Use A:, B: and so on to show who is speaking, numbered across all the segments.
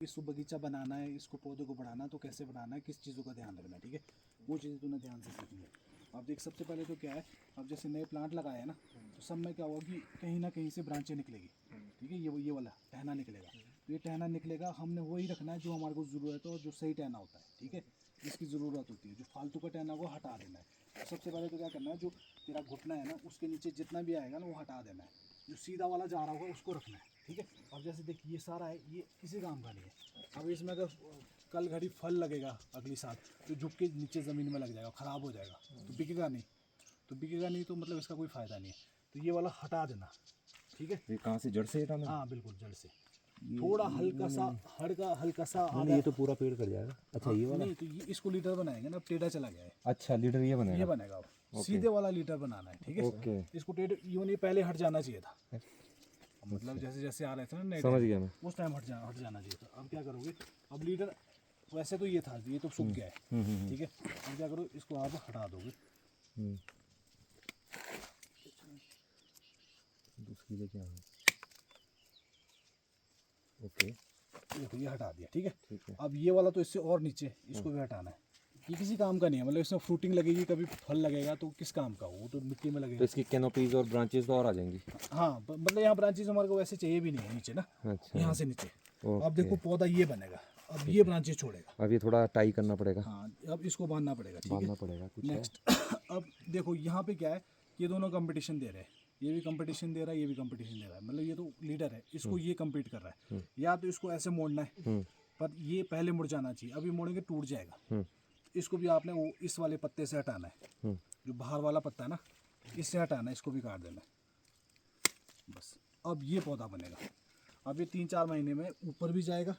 A: इसको बगीचा बनाना है, इसको पौधे को बढ़ाना है तो कैसे बढ़ाना है, किस चीज़ों का ध्यान रखना है, ठीक है। वो चीज़ें तूने ध्यान से सीखनी है। अब देख सबसे पहले तो क्या है, अब जैसे नए प्लांट लगाए हैं ना, तो सब में क्या होगा कि कहीं ना कहीं से ब्रांचें निकलेगी, ठीक है। ये वाला टहना निकलेगा, तो ये टहना निकलेगा, हमने वही रखना है जो हमारे को ज़रूरत है और जो सही टहना होता है, ठीक है। जिसकी ज़रूरत होती है, जो फालतू का टहना वो हटा देना है। तो सबसे पहले तो क्या करना है, जो तेरा घुटना है ना उसके नीचे जितना भी आएगा ना वो हटा देना है, जो सीधा वाला जा रहा होगा उसको रखना है, ठीक है। अब जैसे देख ये सारा है, ये किसी काम का नहीं है। अब इसमें अगर कल घड़ी फल लगेगा अगली साल तो झुक के नीचे ज़मीन में लग जाएगा, ख़राब हो जाएगा, तो बिकेगा नहीं। तो बिकेगा नहीं तो मतलब इसका कोई फ़ायदा नहीं है। तो ये वाला हटा देना, ठीक है।
B: ये कहाँ से, जड़ से हटाना?
A: हाँ बिल्कुल, जड़ से। थोड़ा हल्का सा हल्का सा
B: नहीं, ये तो पूरा पेड़ कर जाएगा। अच्छा, ये वाला
A: नहीं तो ये इसको लीटर बनाएंगे ना, अब टेढ़ा चला गया है।
B: अच्छा, लीटर ये बनेगा।
A: ये बनेगा, अब सीधे वाला लीटर बनाना है, ठीक है।
B: ओके,
A: इसको टेढ़े यूँ नहीं, पहले हट जाना चाहिए था, मतलब जैसे जैसे आ रहे थे ना नए
B: समझ
A: टाइम,
B: गया मैं।
A: उस टाइम हट जाना चाहिए था। अब क्या करोगे, अब लीटर वैसे तो ये था, ये तो सूख गया है, ठीक है। अब क्या करो, इसको आप हटा दोगे।
B: दूसरी जगह है। ओके,
A: देखो ये हटा दिया, ठीक है।
B: ठीक है।
A: अब ये वाला तो इससे और नीचे, इसको भी हटाना है। ये किसी काम का नहीं है, मतलब इसमें फ्रूटिंग लगेगी, कभी फल लगेगा तो किस काम का, वो तो मिट्टी में
B: तो
A: लगेगा।
B: इसकी कैनोपीज और ब्रांचेस तो और आ जाएंगी।
A: हाँ मतलब यहाँ ब्रांचेस हमारे को वैसे चाहिए भी नहीं है नीचे ना,
B: अच्छा,
A: यहाँ से नीचे। अब
B: ओके।
A: देखो पौधा ये बनेगा, अब ये ब्रांचेस छोड़ेगा।
B: अब ये थोड़ा टाई करना पड़ेगा,
A: हाँ अब इसको बांधना पड़ेगा, ठीक है।
B: बांधना पड़ेगा कुछ है।
A: नेक्स्ट अब देखो यहाँ पे क्या है, ये दोनों कंपटीशन दे रहे हैं, ये भी कंपटीशन दे रहा है, ये भी कंपटीशन दे रहा है, मतलब ये तो लीडर है, इसको ये कम्पीट कर रहा है। या तो इसको ऐसे मोड़ना है, पर ये पहले मुड़ जाना चाहिए, अभी मोड़ेंगे टूट जाएगा। इसको भी आपने वो इस वाले पत्ते से हटाना है, जो बाहर वाला पत्ता है ना, इससे हटाना है, इसको भी काट देना है, बस। अब ये पौधा बनेगा, अब ये 3-4 महीने में ऊपर भी जाएगा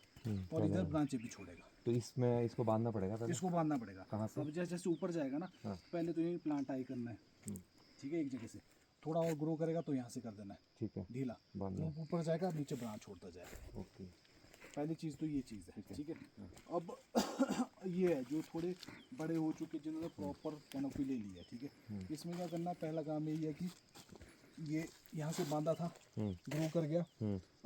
A: और इधर ब्रांचें भी छोड़ेगा।
B: तो इसमें इसको बांधना पड़ेगा पहले।
A: इसको बांधना पड़ेगा।
B: कहाँ से?
A: अब जैसे जैसे ऊपर जाएगा ना, पहले तो ये प्लांट आई करना है, ठीक है, एक जगह से। थोड़ा और ग्रो करेगा तो यहाँ से कर देना है,
B: ठीक है,
A: ढीला,
B: बांधना।
A: तो ऊपर जाएगा, नीचे ब्रांच छोड़ता जाएगा।
B: ओके,
A: पहली चीज़ तो ये चीज़ है, ठीक है। अब ये है जो थोड़े बड़े हो चुके, जिन्होंने प्रॉपर कैनोपी ले ली है, ठीक है। इसमें क्या करना, पहला काम यही है कि ये यहाँ से बांधा था, ग्रो कर गया,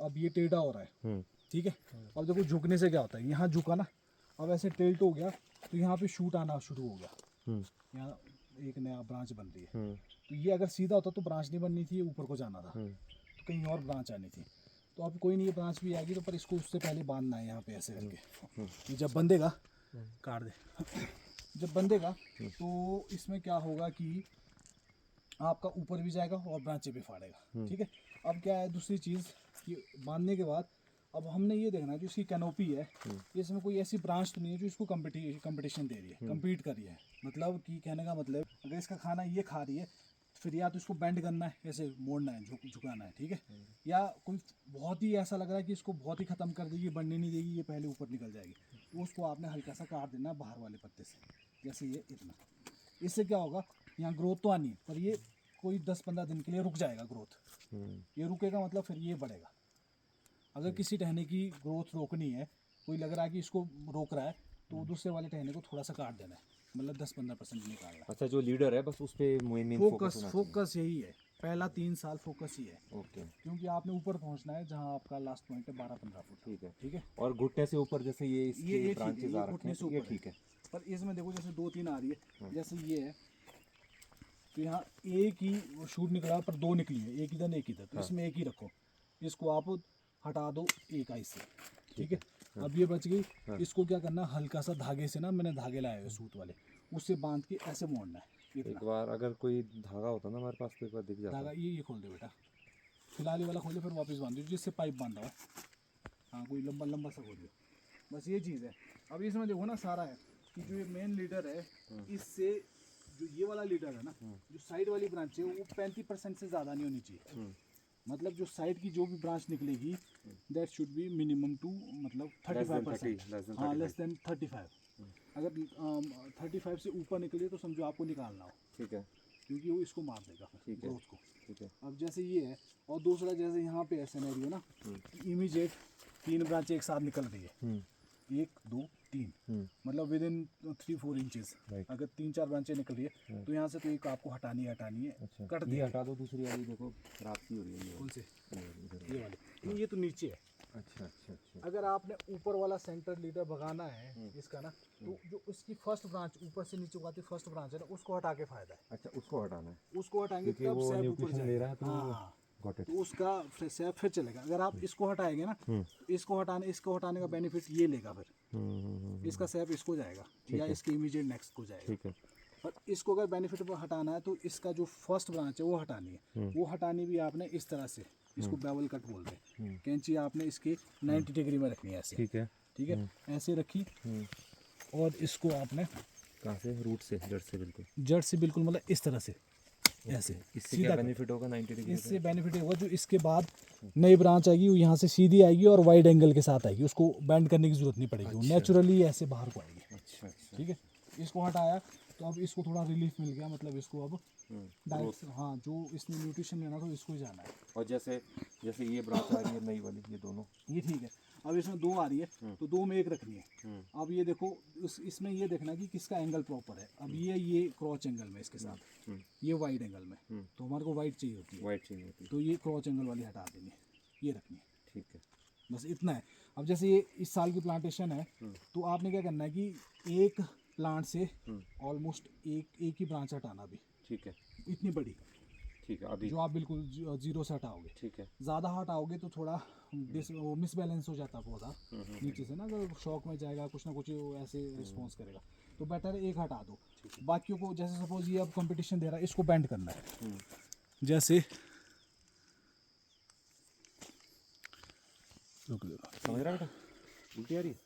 A: अब ये टेढ़ा हो रहा है, ठीक है। अब देखो झुकने से क्या होता है, यहाँ झुका ना, अब ऐसे टिल्ट हो गया तो यहाँ पे शूट आना शुरू हो गया, यहाँ एक नया ब्रांच बन रही है। तो ये अगर सीधा होता तो ब्रांच नहीं बननी थी, ऊपर को जाना था, तो कहीं और ब्रांच आनी थी। तो अब कोई नहीं, ये ब्रांच भी आएगी तो, पर इसको उससे पहले बांधना है यहाँ पे ऐसे करके। ये जब बंधेगा, काट दे, जब बंधेगा तो इसमें क्या होगा कि आपका ऊपर भी जाएगा और ब्रांचें भी फाड़ेगा, ठीक है। अब क्या है दूसरी चीज़ कि बांधने के बाद अब हमने ये देखना है जो इसकी कैनोपी है, इसमें कोई ऐसी ब्रांच तो नहीं है जो इसको कंपटीशन दे रही है, कम्पीट कर रही है। मतलब कि कहने का मतलब, अगर इसका खाना ये खा रही है, फिर या तो इसको बेंड करना है, ऐसे मोड़ना है, झुकाना है, ठीक है। या कोई बहुत ही ऐसा लग रहा है कि इसको बहुत ही ख़त्म कर देगी, बढ़ने नहीं देगी, ये पहले ऊपर निकल जाएगी, तो उसको आपने हल्का सा काट देना बाहर वाले पत्ते से, जैसे ये इतना। इससे क्या होगा, यहाँ ग्रोथ तो आनी है, पर ये कोई 10-15 दिन के लिए रुक जाएगा ग्रोथ। ये रुकेगा मतलब फिर ये बढ़ेगा। अगर किसी टहने की ग्रोथ रोकनी है, कोई लग रहा है कि इसको रोक रहा है, तो दूसरे वाले टहने को थोड़ा सा काट देना है, मतलब 10-15% निकालना है।
B: अच्छा, जो लीडर है बस उस पे मेन
A: फोकस यही है, पहला 3 साल फोकस ही है।
B: ओके,
A: क्योंकि आपने ऊपर पहुंचना है जहां आपका लास्ट पॉइंट है 12-15 फुट,
B: ठीक है,
A: ठीक है।
B: और घुटने से ऊपर जैसे ये इसकी
A: ये ठीक है,
B: ब्रांचेस
A: ये
B: आ रखे
A: घुटने से
B: हैं, ये
A: ऊपर
B: ठीक है।
A: पर इसमें देखो जैसे 2-3 आ रही है, जैसे ये है, तो यहाँ एक ही शूट निकला पर 2 निकली है, एक इधर एक इधर, तो इसमें एक ही रखो, इसको आप हटा दो एक आई से, ठीक है। अब ये बच गई, इसको क्या करना, हल्का सा धागे से ना, मैंने धागे लाए हुए सूत वाले, उससे बांध के ऐसे मोड़ना है
B: एक
A: इतना।
B: बार अगर कोई धागा होता ना हमारे पास तो एक बार दिख जाता।
A: धागा ये खोल दो बेटा, फिलहाल ये वाला खोलो, फिर वापस बांध दो जिससे पाइप बांधा हुआ है। हाँ कोई लंबा लंबा सा खोल दो, बस ये चीज़ है। अब इसमें देखो ना सारा है कि जो ये मेन लीडर है, इससे जो ये वाला लीडर है ना, जो साइड वाली ब्रांच है वो 35% से ज़्यादा नहीं होनी चाहिए। मतलब जो साइड की जो भी ब्रांच निकलेगी, that should be minimum two, मतलब 35%, हाँ लेस देन 35। अगर 35 से ऊपर निकले तो समझो आपको निकालना हो,
B: ठीक है,
A: क्योंकि वो इसको मार देगा फिर ग्रोथ को।
B: ठीक है।
A: अब जैसे ये है, और दूसरा जैसे यहाँ पे सिनेरियो ना, इमीडिएट 3 ब्रांचें एक साथ निकल रही है, 1 2 3, मतलब विद इन 3-4 इंचेस, अगर 3-4 ब्रांचें निकल रही है तो यहाँ से तो एक आपको हटानी है,
B: अच्छा,
A: कट
B: ये हटा दो, दूसरी वाली देखो खराब सी हो रही है,
A: कौन से, ये वाली नहीं, ये तो नीचे है,
B: अच्छा अच्छा अच्छा
A: अगर आपने ऊपर वाला सेंटर लीडर भगाना है इसका ना, तो जो उसकी फर्स्ट ब्रांच ऊपर से नीचे को आती फर्स्ट ब्रांच है ना, उसको हटा के फायदा है।
B: अच्छा, उसको हटाना है
A: उसको हटाएंगे
B: क्योंकि
A: तब
B: वो
A: सैप ऊपर
B: न्यूट्रिशन ले रहा है, तो
A: जाएगा। हाँ,
B: गॉट इट।
A: तो उसका सैप फिर चलेगा। अगर आप इसको हटाएंगे ना, तो इसको हटाने का बेनिफिट ये लेगा फिर। इसका सैप इसको जाएगा या इसके इमीडिएट नेक्स्ट को जाएगा।
B: ठीक है।
A: और इसको अगर बेनिफिट पर हटाना है तो इसका जो फर्स्ट ब्रांच है वो हटानी है। वो हटानी भी आपने इस तरह से, इसको बेवल कट बोलते हैं। कैंची आपने इसके 90 डिग्री में रखनी है ऐसे।
B: ठीक है।
A: ठीक है, ऐसे रखी और इसको आपने
B: कहाँ से? रूट से, जड़ से? बिल्कुल
A: जड़ से, बिल्कुल मतलब इस तरह से ऐसे
B: इससे क्या बेनिफिट होगा 90 डिग्री
A: इससे बेनिफिट होगा जो इसके बाद नई ब्रांच आएगी वो यहाँ से सीधी आएगी और वाइड एंगल के साथ आएगी। उसको बेंड करने की जरूरत नहीं पड़ेगी, वो नेचुरली ऐसे बाहर को आएगी।
B: अच्छा अच्छा।
A: ठीक है, इसको हटाया तो अब इसको थोड़ा रिलीफ मिल गया, मतलब इसको अब डायरेक्ट, हाँ, जो इसने न्यूट्रिशन लेना था इसको ही जाना है।
B: और जैसे जैसे ये ब्रांच आ रही है नई वाली, ये दोनों,
A: ये ठीक है। अब इसमें 2 आ रही है तो 2 में 1 रखनी है। अब ये देखो, इसमें ये देखना कि किसका एंगल प्रॉपर है। अब ये क्रॉच एंगल में इसके साथ, ये वाइड एंगल में, तो हमारे को वाइड चाहिए होती है,
B: वाइट चाहिए होती है।
A: तो ये क्रॉच एंगल वाली हटा देनी है, ये रखनी है।
B: ठीक है।
A: बस इतना है। अब जैसे ये इस साल की प्लांटेशन है, तो आपने क्या करना है कि एक प्लांट से ऑलमोस्ट एक ही ब्रांच हटाना भी,
B: ठीक है।
A: इतनी बड़ी,
B: ठीक है। अभी
A: जो आप बिल्कुल जीरो से हटाओगे।
B: ठीक है।
A: ज़्यादा हटाओगे तो थोड़ा वो मिसबैलेंस हो जाता है पौधा नीचे से ना, अगर शॉक में जाएगा कुछ ना कुछ वो ऐसे रिस्पॉन्स करेगा, तो बेटर है एक हटा दो। बाकियों को जैसे सपोज ये अब कंपटीशन दे रहा है, इसको बेंड करना है। जैसे
B: समझ रहा है बेटा? उल्टी आ रही है?